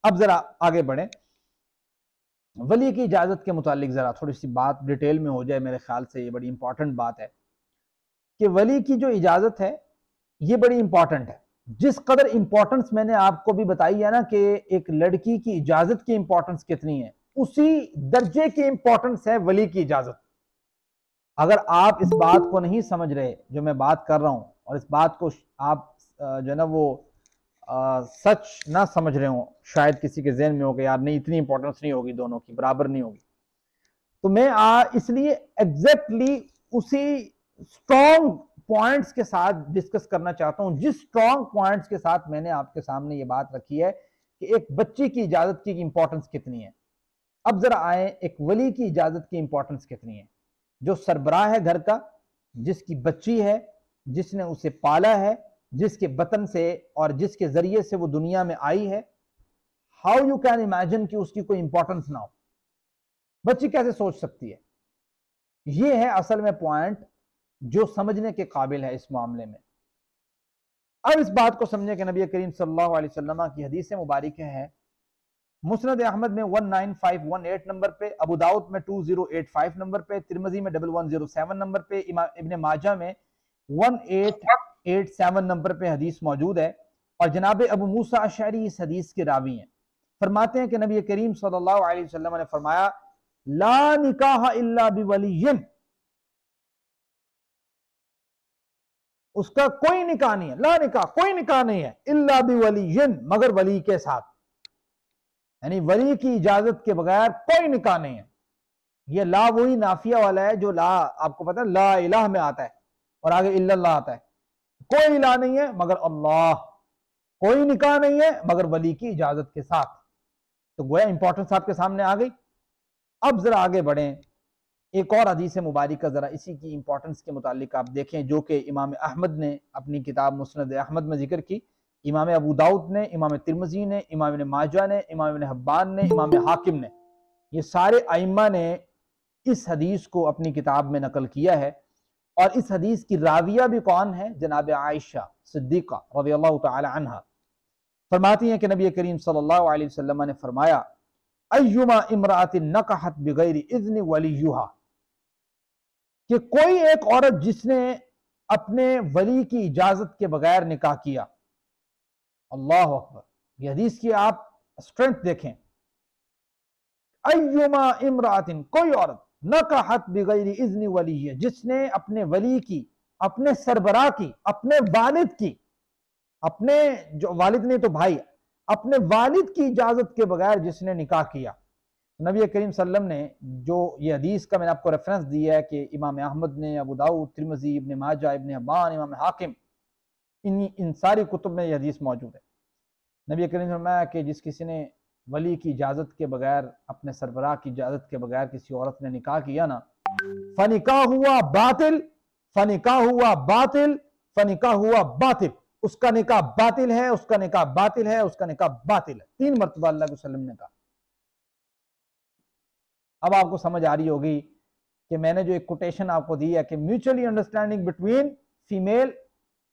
अब जरा आगे बढ़े। वली की इजाजत के मुतालिक जरा थोड़ी सी बात डिटेल में हो जाए। मेरे ख्याल से ये बड़ी इंपॉर्टेंट बात है कि वली की जो इजाजत है ये बड़ी इंपॉर्टेंट है। जिस कदर इंपॉर्टेंस मैंने आपको भी बताई है ना कि एक लड़की की इजाजत की इंपॉर्टेंस कितनी है, उसी दर्जे की इंपॉर्टेंस है वली की इजाजत। अगर आप इस बात को नहीं समझ रहे जो मैं बात कर रहा हूं, और इस बात को आप जो है ना वो सच ना समझ रहे हो, शायद किसी के जहन में हो कि यार नहीं इतनी इंपॉर्टेंस नहीं होगी, दोनों की बराबर नहीं होगी, तो मैं इसलिए एग्जैक्टली उसी स्ट्रॉन्ग पॉइंट्स के साथ डिस्कस करना चाहता हूं, जिस स्ट्रॉन्ग पॉइंट्स के साथ मैंने आपके सामने ये बात रखी है कि एक बच्ची की इजाजत की इंपॉर्टेंस कितनी है। अब जरा आए एक वली की इजाजत की इंपॉर्टेंस कितनी है। जो सरबराह है घर का, जिसकी बच्ची है, जिसने उसे पाला है, जिसके बतन से और जिसके जरिए से वो दुनिया में आई है, हाउ यू कैन इमेजिन कि उसकी कोई इंपॉर्टेंस ना हो। बच्ची कैसे सोच सकती है। ये है असल में पॉइंट जो समझने के काबिल है इस मामले में। अब इस बात को समझे कि नबी करीम सल्लल्लाहु अलैहि वसल्लम की हदीस मुबारक है, मुस्नद अहमद में 19518 नंबर पे, अबू दाऊद में 2085 नंबर पे, तिरमिजी में 1107 नंबर पे, इब्न माजा में 1887 नंबर पे हदीस मौजूद है। और जनाब अबू मूसा अशअरी इस हदीस के रावी हैं। फरमाते हैं कि नबी करीम सल्लल्लाहु अलैहि वसल्लम ने फरमाया, ला निकाह इल्ला बिवलिय्यिन, उसका कोई निकाह नहीं है, ला निकाह कोई निकाह नहीं है, इल्ला बिवलिय्यिन मगर वली के साथ, यानी वली की इजाजत के बगैर कोई निकाह नहीं है। ये ला वही नाफिया वाला है जो ला आपको पता है ला इलाह में आता है और आगे इल्लल्लाह आता है। कोई इलाह नहीं है मगर अल्लाह, कोई निकाह नहीं है मगर वली की इजाजत के साथ। तो गोया इंपॉर्टेंस आपके सामने आ गई। अब जरा आगे बढ़ें, एक और हदीस मुबारक का जरा इसी की इंपॉर्टेंस के मुतालिक आप देखें, जो कि इमाम अहमद ने अपनी किताब मुस्नद अहमद में जिक्र की, इमाम अबू दाऊद ने, इमाम तिरमिजी ने, इमाम इब्न माजा ने, इमाम इब्न हब्बान ने, इमाम हाकिम ने, ये सारे आइम्मा ने इस हदीस को अपनी किताब में नकल किया है। और इस हदीस की राविया भी कौन है, जनाब आयशा सिद्दीक़ा रज़ियल्लाहु तआला अन्हा। फरमाती हैं कि नबी करीम सल्लल्लाहु अलैहि वसल्लम ने फरमाया, अय्युमा इमरातिन नकहत बिगैरि इज़्नि वलियुहा, कि कोई एक औरत जिसने अपने वली की इजाजत के बगैर निकाह किया, अल्लाह अकबर, ये हदीस की आप स्ट्रेंथ देखें। अय्युमा इमरातिन, कोई औरत, नकहत बिगैरि इज़्नि वलिय्यिहा, जिसने अपने वली की, अपने सरबराह की, अपने वालिद की, अपने जो वालिद ने तो भाई, अपने वालिद की इजाजत के बगैर जिसने निकाह किया। नबी करीम सल्लम ने जो ये हदीस का मैंने आपको रेफरेंस दिया है कि इमाम अहमद ने, अबू दाऊद, तिरमिजी, इब्न माजा, इब्न हब्बान, इमाम हाकिम, इन सारी कुतुब में ये हदीस मौजूद है। नबी करीम ने फरमाया कि जिस किसी ने वली की इजाज़त के बगैर, अपने सरबराह की इजाज़त के बगैर किसी औरत ने निकाह किया ना, फनिकाह हुआ बातिल, फनिकाह हुआ बातिल, फनिकाह हुआ बातिल, उसका निकाह बातिल है, उसका निकाह बातिल है, उसका निकाह बातिल है। 3 मरतबा अल्लाह के वसल्लम ने कहा। अब आपको समझ आ रही होगी कि मैंने जो एक कोटेशन आपको दी है कि म्यूचुअली अंडरस्टैंडिंग बिटवीन फीमेल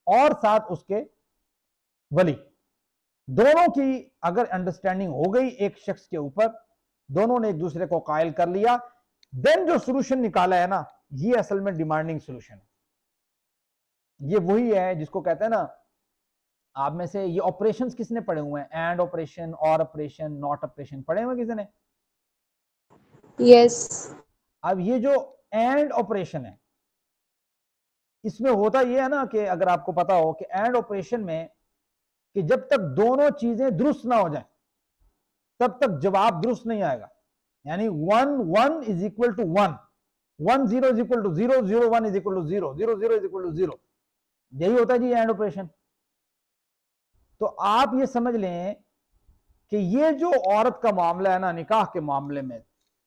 और साथ उसके वली, दोनों की अगर अंडरस्टैंडिंग हो गई एक शख्स के ऊपर, दोनों ने एक दूसरे को कायल कर लिया, देन जो सोल्यूशन निकाला है ना, ये असल में डिमांडिंग सोल्यूशन है। ये वही है जिसको कहते हैं ना, आप में से ये ऑपरेशंस किसने पढ़े हुए हैं, एंड ऑपरेशन, और ऑपरेशन, नॉट ऑपरेशन पढ़े हुए किसी ने? यस। अब ये जो एंड ऑपरेशन है, इसमें होता ये है ना कि अगर आपको पता हो कि एंड ऑपरेशन में कि जब तक दोनों चीजें दुरुस्त ना हो जाए तब तक जवाब दुरुस्त नहीं आएगा। यानी 1 1 = 1, 1 0 = 0, 0 1 = 0, 0 0 = 0, यही होता है जी एंड ऑपरेशन। तो आप ये समझ लें कि ये जो औरत का मामला है ना निकाह के मामले में,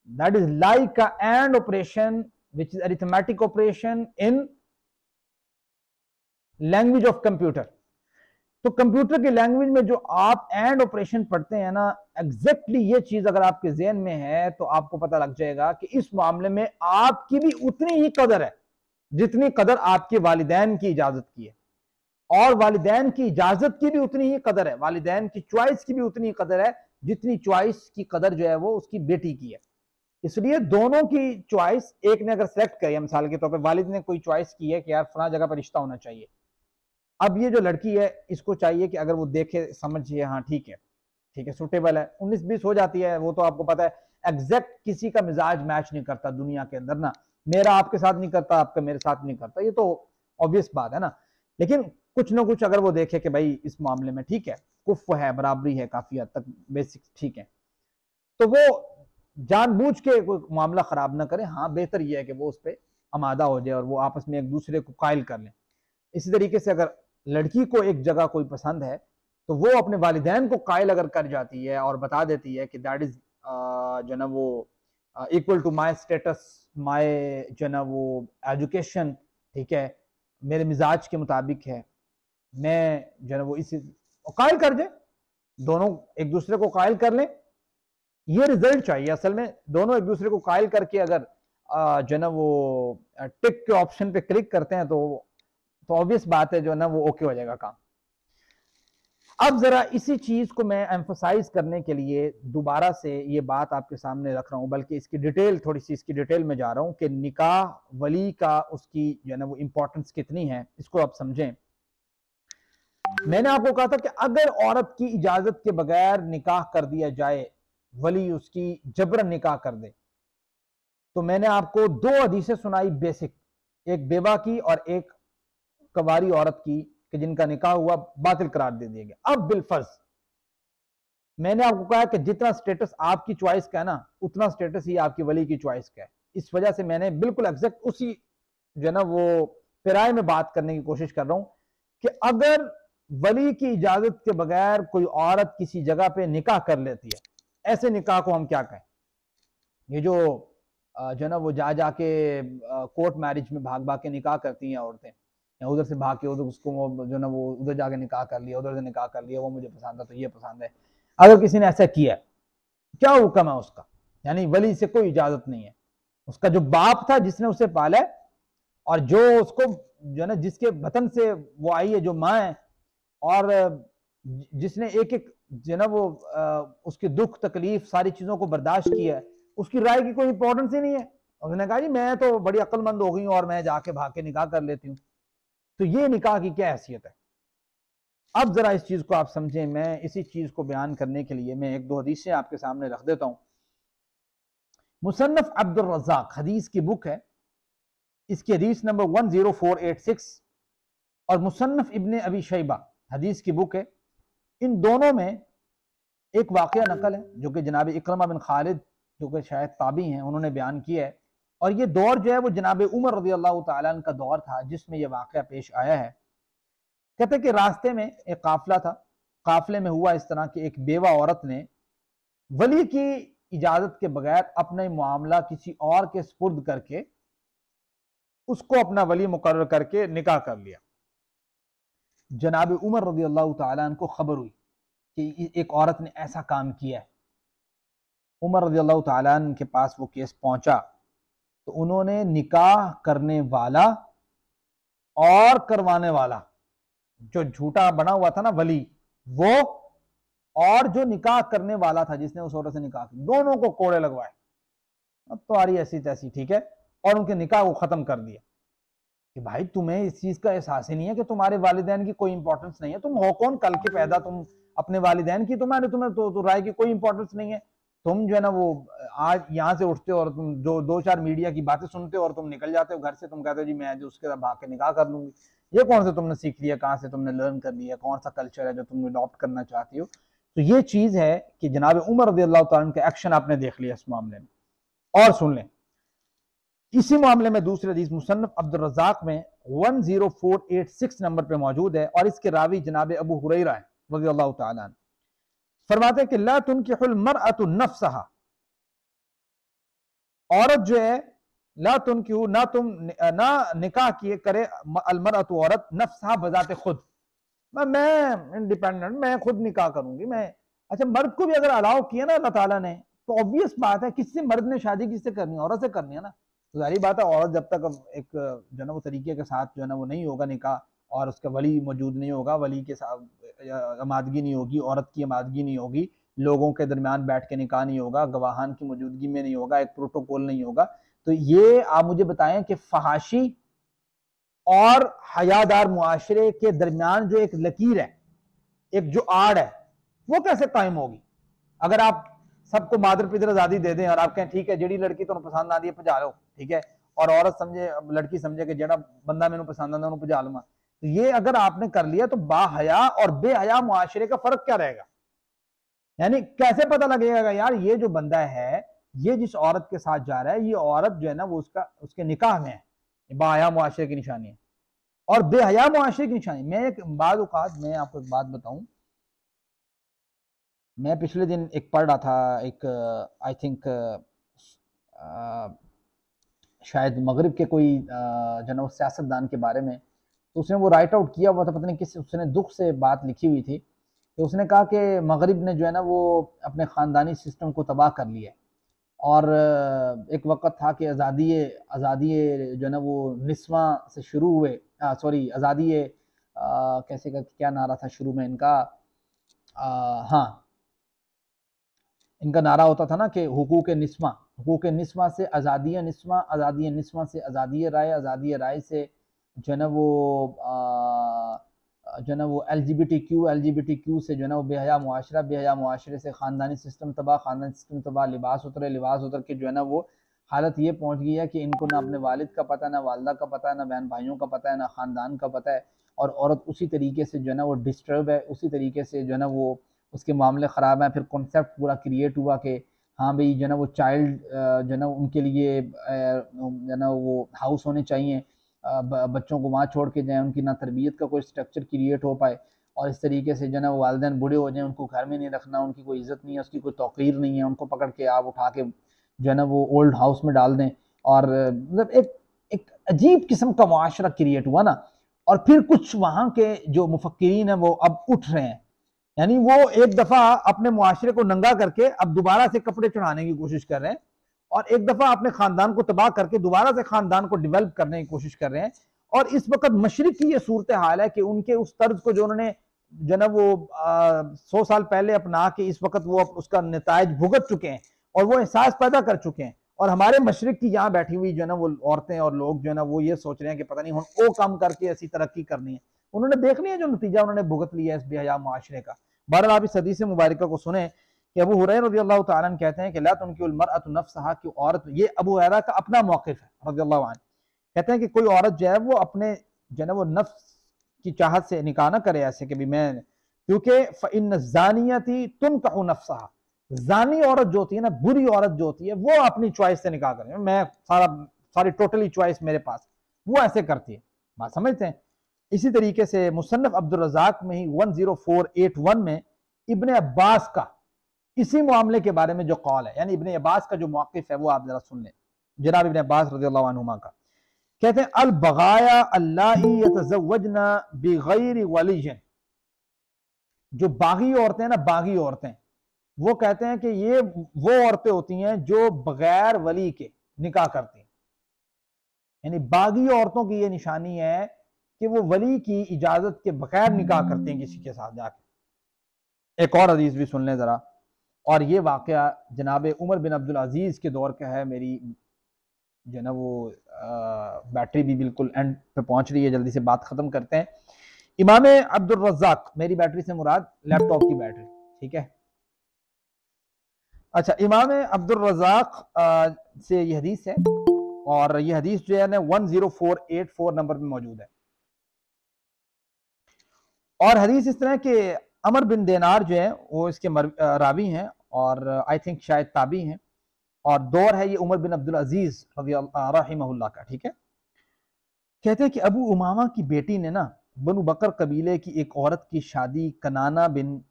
that is like a and operation which is arithmetic operation in language of computer. तो कंप्यूटर की लैंग्वेज में जो आप एंड ऑपरेशन पढ़ते हैं ना, एग्जैक्टली ये चीज अगर आपके जहन में है तो आपको पता लग जाएगा कि इस मामले में आपकी भी उतनी ही कदर है जितनी कदर आपके वालिदैन की इजाजत की है, और वालिदैन की इजाजत की भी उतनी ही कदर है, वालिदैन की चॉइस की भी उतनी कदर है जितनी चॉइस की कदर जो है वो उसकी बेटी की है। इसलिए दोनों की चॉइस, एक ने अगर सेलेक्ट करी, मिसाल के तौर पर वालिद ने कोई चॉइस की है कि यार फला जगह पर रिश्ता होना चाहिए, अब ये जो लड़की है इसको चाहिए कि अगर वो देखे समझिए हाँ ठीक है, ठीक है सुटेबल है, 19-20 हो जाती है, वो तो आपको पता है एग्जैक्ट किसी का मिजाज मैच नहीं करता दुनिया के अंदर ना, मेरा आपके साथ नहीं करता, आपका मेरे साथ नहीं करता, ये तो ऑब्वियस बात है ना। लेकिन कुछ ना कुछ अगर वो देखे कि भाई इस मामले में ठीक है, कुफ है, बराबरी है, काफी हद तक बेसिक ठीक है, तो वो जानबूझ के कोई मामला खराब ना करे। हाँ बेहतर यह है कि वो उस पर आमादा हो जाए और वो आपस में एक दूसरे को कायल कर लें। इसी तरीके से अगर लड़की को एक जगह कोई पसंद है तो वो अपने वालिदैन को कायल अगर कर जाती है और बता देती है कि दैट इज जो ना वो इक्वल टू माई स्टेटस, माई जो ना वो एजुकेशन, ठीक है, मेरे मिजाज के मुताबिक है, मैं जो है वो इसी कायल कर जाए, दोनों एक दूसरे को कायल कर लें, ये रिजल्ट चाहिए असल में। दोनों एक दूसरे को कायल करके अगर जो ना वो टिक के ऑप्शन पे क्लिक करते हैं तो ऑब्वियस बात है जो ना वो ओके हो जाएगा काम। अब जरा इसी चीज को मैं एम्फोसाइज करने के लिए दोबारा से ये बात आपके सामने रख रहा हूं, बल्कि इसकी डिटेल थोड़ी सी इसकी डिटेल में जा रहा हूं कि निकाह वली का उसकी जो है ना वो इंपॉर्टेंस कितनी है, इसको आप समझें। मैंने आपको कहा था कि अगर औरत की इजाजत के बगैर निकाह कर दिया जाए, वली उसकी जबरन निकाह कर दे, तो मैंने आपको दो हदीसें सुनाई बेसिक, एक बेवा की और एक कवारी औरत की, कि जिनका निकाह हुआ बातिल करार दे दिया गया। अब बिलफर्ज मैंने आपको कहा कि जितना स्टेटस आपकी चॉइस का है ना उतना स्टेटस ही आपकी वली की चॉइस का है, इस वजह से मैंने बिल्कुल एग्जैक्ट उसी जो है ना वो पिराए में बात करने की कोशिश कर रहा हूं कि अगर वली की इजाजत के बगैर कोई औरत किसी जगह पे निकाह कर लेती है, ऐसे निकाह को हम क्या कहें? ये जो है ना वो जा जाके कोर्ट मैरिज में भाग भाग के निकाह करती हैं औरतें, या उधर से भाग के उधर उसको वो जो ना वो उधर जाके निकाह कर लिया, उधर से निकाह कर लिया, वो मुझे पसंद है तो ये पसंद है। अगर किसी ने ऐसा किया, क्या हुक्म है उसका? यानी वली से कोई इजाजत नहीं है, उसका जो बाप था जिसने उसे पाला और जो उसको जो है ना जिसके वतन से वो आई है, जो माँ है, और जिसने एक एक जो है ना वो उसकी दुख तकलीफ सारी चीजों को बर्दाश्त किया है, उसकी राय की कोई इंपॉर्टेंस ही नहीं है। उसने कहा जी मैं तो बड़ी अक्लमंद हो गई हूं और मैं जाके भाग के निकाह कर लेती हूँ, तो ये निकाह की क्या हैसियत है? अब जरा इस चीज को आप समझें। मैं इसी चीज को बयान करने के लिए मैं एक दो हदीसें आपके सामने रख देता हूं। मुसन्नफ अब्दुल रज़ाक हदीस की बुक है, इसकी हदीस नंबर 10486, और मुसन्नफ इब्ने अबी शैबा हदीस की बुक है। इन दोनों में एक वाकया नकल है जो कि जनाब इकरमा बिन खालिद, जो कि शायद ताबी हैं, उन्होंने बयान किया है, और ये दौर जो है वो जनाब उमर रज़ी अल्लाह तआला अन्हु का दौर था जिसमें यह वाकया पेश आया है। कहते कि रास्ते में एक काफिला था, काफिले में हुआ इस तरह की एक बेवा औरत ने वली की इजाजत के बगैर अपने मामला किसी और के सुपुर्द करके उसको अपना वली मुकर्रर करके निकाह कर लिया। जनाब उमर रज़ी अल्लाह तआला अन्हु को खबर हुई कि एक औरत ने ऐसा काम किया है। उमर रज़ी अल्लाह तआला अन्हु के पास वो केस पहुंचा तो उन्होंने निकाह करने वाला और करवाने वाला, जो झूठा बना हुआ था ना वली, वो और जो निकाह करने वाला था जिसने उस औरत से निकाह किया, दोनों को कोड़े लगवाए, अब तो आ रही ऐसी तैसी, ठीक है, और उनके निकाह को खत्म कर दिया कि भाई तुम्हें इस चीज का एहसास ही नहीं है कि तुम्हारे वालिदैन की कोई इंपॉर्टेंस नहीं है, तुम हो कौन, कल के पैदा, तुम अपने वालिदैन की, तुम्हारे तुम्हें तो राय की कोई इंपॉर्टेंस नहीं है, तुम जो है ना वो आज यहाँ से उठते हो और तुम जो 2-4 मीडिया की बातें सुनते हो और तुम निकल जाते हो घर से, तुम कहते हो जी मैं जो उसके साथ भाग के निकाह कर लूंगी। ये कौन सा तुमने सीख लिया, कहाँ से तुमने लर्न कर लिया, कौन सा कल्चर है जो तुम अडॉप्ट करना चाहती हो। तो ये चीज है कि जनाब उमर रज़ियल्लाहु तआला अन्हु का एक्शन आपने देख लिया इस मामले में। और सुन लें इसी मामले में दूसरे हदीस मुसन्नफ अब्दुल रज़्ज़ाक में 10486 नंबर पे मौजूद है और इसके रावी जनाब अबू हुरैरा है रज़ियल्लाहु तआला अन्हु। फरमाते हैं कि ला तुनकिहुल मरअतु नफ्सहा, औरत जो है ला तुनकिहु, ना तुम ना निकाह किए करे अलमरअतु औरत नफ्सहा बजाते खुद, मैं इंडिपेंडेंट, मैं खुद निकाह करूंगी मैं। अच्छा मर्द को भी अगर अलाउ किया ना अल्लाह ताला ने, तो ऑब्वियस बात है किससे मर्द ने शादी किससे करनी है, औरत से करनी है ना। तो जाहिर बात है औरत जब तक एक जो है ना वो तरीके के साथ जो है ना वो नहीं होगा निकाह, और उसका वली मौजूद नहीं होगा, वली के साथ अमादगी नहीं होगी, औरत की अमादगी नहीं होगी, लोगों के दरमियान बैठ के निकाह नहीं होगा, गवाहान की मौजूदगी में नहीं होगा, एक प्रोटोकॉल नहीं होगा। तो ये आप मुझे बताएं कि फहाशी और हयादार मुआशरे के दरमियान जो एक लकीर है, एक जो आड़ है, वो कैसे कायम होगी अगर आप सबको मादर पितर आजादी दे दें और आप कहें ठीक है जेड़ी लड़की तुम पसंद आती है भजा लो, ठीक है, और औरत समझे, लड़की समझे कि जेड़ा बंदा मैंने पसंद आता उन्होंने भजा लूंगा। तो ये अगर आपने कर लिया तो बाहया और बेहया मुआशरे का फर्क क्या रहेगा? यानी कैसे पता लगेगा यार ये जो बंदा है, ये जिस औरत के साथ जा रहा है, ये औरत जो है ना वो उसके निकाह में है। बाहया मुआशरे की निशानी है और बेहया मुआशरे की निशानी। मैं एक बाद औकात मैं आपको एक बात बताऊं, मैं पिछले दिन एक पढ़ रहा था, एक आई थिंक शायद मगरिब के कोई जो सियासतदान के बारे में, तो उसने वो राइट आउट किया हुआ था, पता नहीं किस, उसने दुख से बात लिखी हुई थी। तो उसने कहा कि मगरिब ने जो है ना वो अपने ख़ानदानी सिस्टम को तबाह कर लिया, और एक वक्त था कि आज़ादी आज़ादी जो है ना वो निस्वा से शुरू हुए, सॉरी आज़ादी कैसे का क्या नारा था शुरू में इनका, हाँ इनका नारा होता था ना कि हुकूक निस्वा से आज़ादी निस्वा, आज़ादी निस्वा से आज़ादी राय से जो है ना वो जो है ना वो एलजीबीटी क्यू से जो है ना वो बेहया मुआशरे से ख़ानदानी सिस्टम तबाह, लिबास उतर के जो है ना वो हालत ये पहुंच गई है कि इनको ना अपने वालिद का पता है, ना वालदा का पता है, ना बहन भाइयों का पता है, ना ख़ानदान का पता है। और औरत उसी तरीके से जो है ना वो डिस्टर्ब है, उसी तरीके से जो है ना वो उसके मामले ख़राब हैं। फिर कॉन्सेप्ट पूरा क्रिएट हुआ कि हाँ भाई जो है ना वो चाइल्ड जो है ना उनके लिए जो है ना वो हाउस होने चाहिए, बच्चों को वहाँ छोड़ के जाएं, उनकी ना तरबियत का कोई स्ट्रक्चर क्रिएट हो पाए, और इस तरीके से जो है ना वो वालिदैन बूढ़े हो जाएं, उनको घर में नहीं रखना, उनकी कोई इज़्ज़त नहीं है, उसकी कोई तौक़ीर नहीं है, उनको पकड़ के आप उठा के जो है ना वो ओल्ड हाउस में डाल दें। और मतलब एक अजीब किस्म का मुआशरा क्रिएट हुआ ना। और फिर कुछ वहाँ के जो मुफक्किरीन हैं वो अब उठ रहे हैं, यानी वो एक दफ़ा अपने मुआशरे को नंगा करके अब दोबारा से कपड़े चढ़ाने की कोशिश कर रहे हैं, और एक दफ़ा अपने ख़ानदान को तबाह करके दोबारा से ख़ानदान को डेवलप करने की कोशिश कर रहे हैं। और इस वक्त मशरिक की ये सूरत हाल है कि उनके उस तर्ज को जो उन्होंने जो ना वो 100 साल पहले अपना के इस वक्त वो उसका नतायज भुगत चुके हैं और वो एहसास पैदा कर चुके हैं। और हमारे मशरिक की यहाँ बैठी हुई जो है ना वो औरतें और लोग जो है ना वो ये सोच रहे हैं कि पता नहीं वो काम करके ऐसी तरक्की करनी है। उन्होंने देख लिया जो नतीजा उन्होंने भुगत लिया इस बेहया मुआशरे का। बहरहाल आप इस हदीस मुबारक को सुने कि अबू हुरैरा रज़ियल्लाहु तआला अन्हु कहते हैं कि ला तुनकिहुल मरअतु नफ्सहा, की औरत, ये अबू हुरैरा का अपना मौक़िफ़ है रज़ियल्लाहु अन्हु, कहते हैं कि कोई औरत जो है वो अपने जो है ना वो नफ्स की चाहत से निकाह ना करे ऐसे कि भी मैं, क्योंकि फ़इन्न ज़ानियती तुनकहु नफ्सहा, जानी औरत जो होती है ना, बुरी औरत जो होती है वो अपनी चॉइस से निकाह करे, मैं सारी टोटली चॉइस मेरे पास, वो ऐसे करती है। बात समझते हैं। इसी तरीके से मुसन्नफ अब्दुल रज़्ज़ाक में ही 10481 में इब्ने अब्बास का इसी मामले के बारे में जो कौल है, यानी इब्ने अब्बास का जो मौक़िफ़ है वो आप जरा सुन लें। जनाब इब्ने अब्बास रज़ियल्लाहु अन्हुमा का कहते हैं अल बगाया अल्लाही यतज़व्वजना बिगैर वलिय्यिन, जो बागी औरतें हैं ना, बागी औरतें, वो कहते हैं कि ये वो औरतें होती हैं जो बगैर वली के निकाह करती हैं। यानी बागी औरतों की ये निशानी है कि वो वली की इजाजत के बगैर निकाह करते हैं किसी के साथ जाके। एक और हदीस भी सुन लें जरा, और ये वाकया जनाब उमर बिन अब्दुल अजीज के दौर का है। मेरी जो ना वो बैटरी भी बिल्कुल एंड पे पहुंच रही है, जल्दी से बात खत्म करते हैं। इमाम अब्दुल रज़्ज़ाक, मेरी बैटरी से मुराद लैपटॉप की बैटरी, ठीक है। अच्छा, इमाम अब्दुल रज़ाक से ये हदीस है, और ये हदीस जो है ना 10484 नंबर में मौजूद है। और हदीस इस तरह के अमर बिन देनार जो है वो इसके रावी हैं, और आई थिंक शायद ताबी हैं, और दौर है ये उमर बिन अब्दुल अजीज रहिमहुल्लाह का। ठीक है, कहते हैं कि अबू उमामा की बेटी ने ना बनु बकर कबीले की एक औरत की शादी कनाना बिन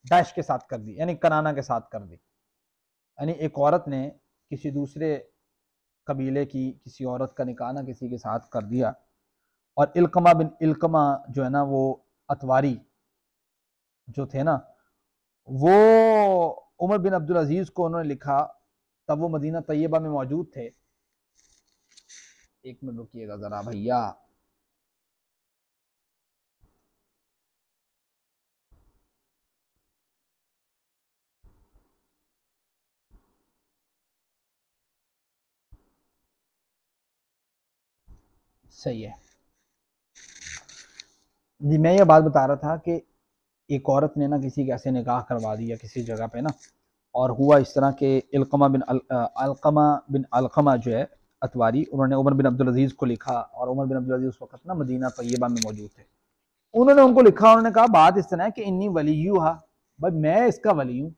डैश के साथ कर दी, यानी कनाना के साथ कर दी। यानी एक औरत ने किसी दूसरे कबीले की किसी औरत का निकाह ना किसी के साथ कर दिया, और इल्कमा बिन इल्कमा जो है ना वो अतवारी जो थे ना, वो उमर बिन अब्दुल अजीज को उन्होंने लिखा, तब वो मदीना तैयबा में मौजूद थे। एक मिनट रुकिएगा जरा भैया। सही है जी, मैं ये बात बता रहा था कि एक औरत ने ना किसी के ऐसे निकाह करवा दिया किसी जगह पे ना, और हुआ इस तरह के अलकमा बिन अलकमा जो है अतवारी, उन्होंने उमर बिन अब्दुल अजीज को लिखा, और उमर बिन अब्दुल अजीज उस वक्त ना मदीना तैयबा में मौजूद थे। उन्होंने उनको लिखा, उन्होंने कहा बात इस तरह है कि इन्नी वलीयू हा, भाई मैं इसका वली हूँ,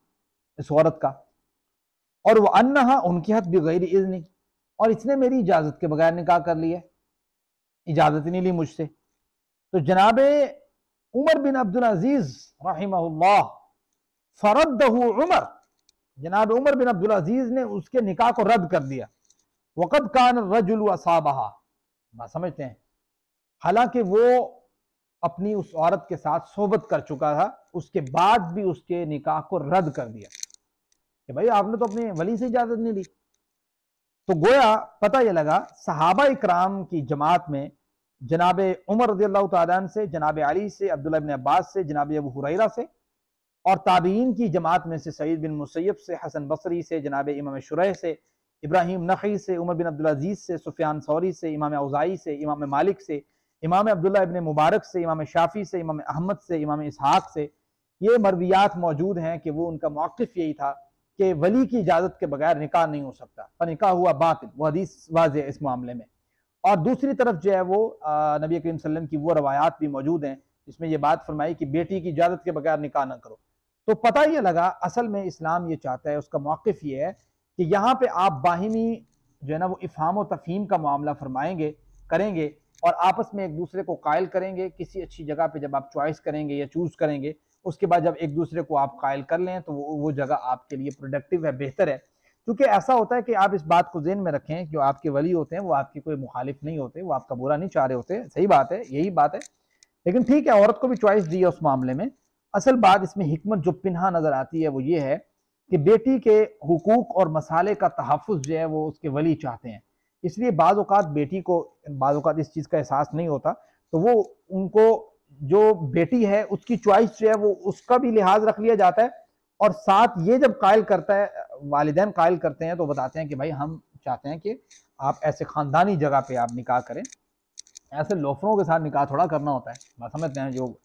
इस औरत का, और वह अन्नहा उनकी हद बगैर इज़्नी, और इसने मेरी इजाजत के बगैर निकाह कर लिया, इजाजत ही नहीं ली मुझसे। तो जनाब उमर बिन अब्दुल अजीज रहिमहुल्लाह फरद्दहु उमर, जनाब उमर बिन अब्दुल अजीज ने उसके निकाह को रद्द कर दिया। वक़द कान रजुल असाबहा, बात समझते हैं, हालांकि वो अपनी उस औरत के साथ सोबत कर चुका था, उसके बाद भी उसके निकाह को रद्द कर दिया कि भाई आपने तो अपने वली से इजाजत नहीं ली। तो गोया पता यह लगा सहाबा इकराम की जमात में जनाब उमर रज़ियल्लाहु तआला अन्हु से, जनाब अली से, अब्दुल्लाह इब्न अब्बास से, जनाब अबू हुरैरा से, और ताबीन की जमात में से सईद बिन मुसैयब से, हसन बसरी से, जनाब इमाम शुरैह से, इब्राहिम नखी से, उमर बिन अब्दुल अजीज से, सुफियान सौरी से, इमाम औज़ाई से, इमाम मालिक से, इमाम अब्दुल्लाह इब्न मुबारक से, इमाम शाफी से, इमाम अहमद से, इमाम इसहाक से ये मरवियात मौजूद हैं कि वो उनका मौक़िफ़ यही था कि वली की इजाज़त के बगैर निकाह नहीं हो सकता, पर निकाह हुआ बातिल। वो हदीस वाज़ेह है इस मामले में। और दूसरी तरफ जो है वो नबी करीम सल्लल्लाहु अलैहि वसल्लम की वो रवायात भी मौजूद हैं जिसमें ये बात फरमाई कि बेटी की इजाज़त के बगैर निकाह ना करो। तो पता ये लगा असल में इस्लाम ये चाहता है, उसका मौक़िफ़ ये है कि यहाँ पे आप बाहिनी जो है ना वो इफ़हाम व तफ़हीम का मामला फरमाएंगे, करेंगे, और आपस में एक दूसरे को कायल करेंगे। किसी अच्छी जगह पे जब आप चॉइस करेंगे या चूज़ करेंगे, उसके बाद जब एक दूसरे को आप कायल कर लें तो वो जगह आपके लिए प्रोडक्टिव है, बेहतर है। क्योंकि ऐसा होता है कि आप इस बात को ज़हन में रखें, जो आपके वली होते हैं वो आपकी कोई मुखालिफ नहीं होते, वो आपका बुरा नहीं चाह रहे होते, सही बात है, यही बात है। लेकिन ठीक है, औरत को भी चॉइस दी है उस मामले में। असल बात इसमें हिकमत जो पिन्हा नजर आती है वो ये है कि बेटी के हुकूक और मसाले का तहफ़्फ़ुज़ जो है वो उसके वली चाहते हैं। इसलिए बाज़ औक़ात बेटी को बाज़ औक़ात इस चीज़ का एहसास नहीं होता, तो वो उनको जो बेटी है उसकी चॉइस जो है वो उसका भी लिहाज रख लिया जाता है। और साथ ये जब कायल करता है, वालिदैन कायल करते हैं तो बताते हैं कि भाई हम चाहते हैं कि आप ऐसे ख़ानदानी जगह पे आप निकाह करें, ऐसे लोफरों के साथ निकाह थोड़ा करना होता है। बात समझते हैं, जो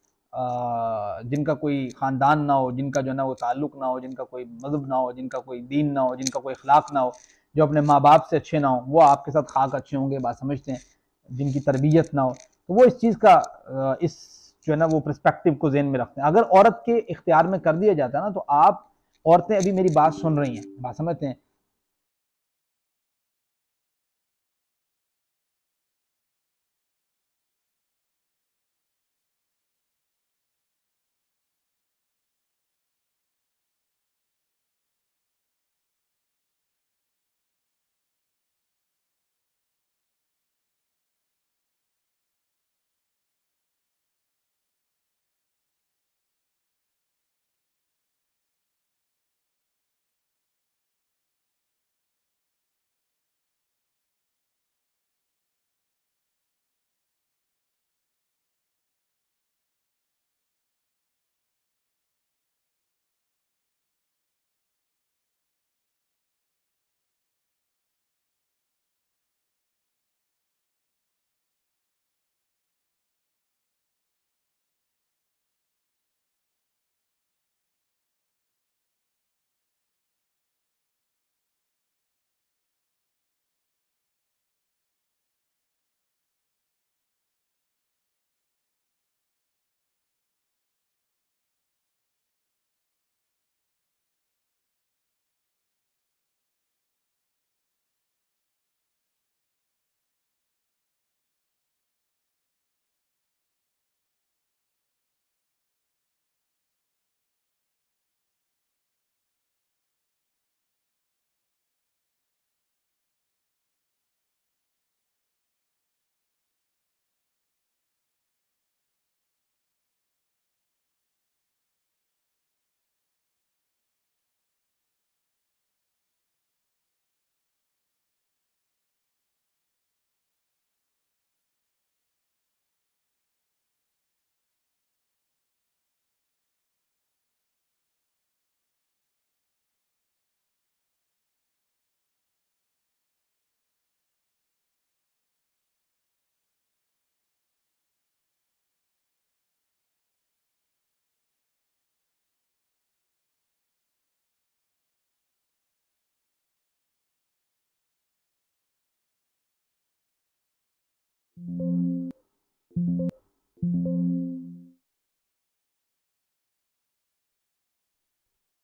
जिनका कोई ख़ानदान ना हो, जिनका जो है ना वो ताल्लुक़ ना हो, जिनका कोई मज़हब ना हो, जिनका कोई दीन ना हो, जिनका कोई अखलाक ना हो, जो अपने माँ बाप से अच्छे ना हो, वो आपके साथ खाक अच्छे होंगे, बात समझते हैं, जिनकी तरबियत ना हो। तो वो इस चीज़ का इस जो है ना वो पर्सपेक्टिव को ज़हन में रखते हैं। अगर औरत के इख्तियार में कर दिया जाता है ना, तो आप औरतें अभी मेरी बात सुन रही हैं, बात समझते हैं,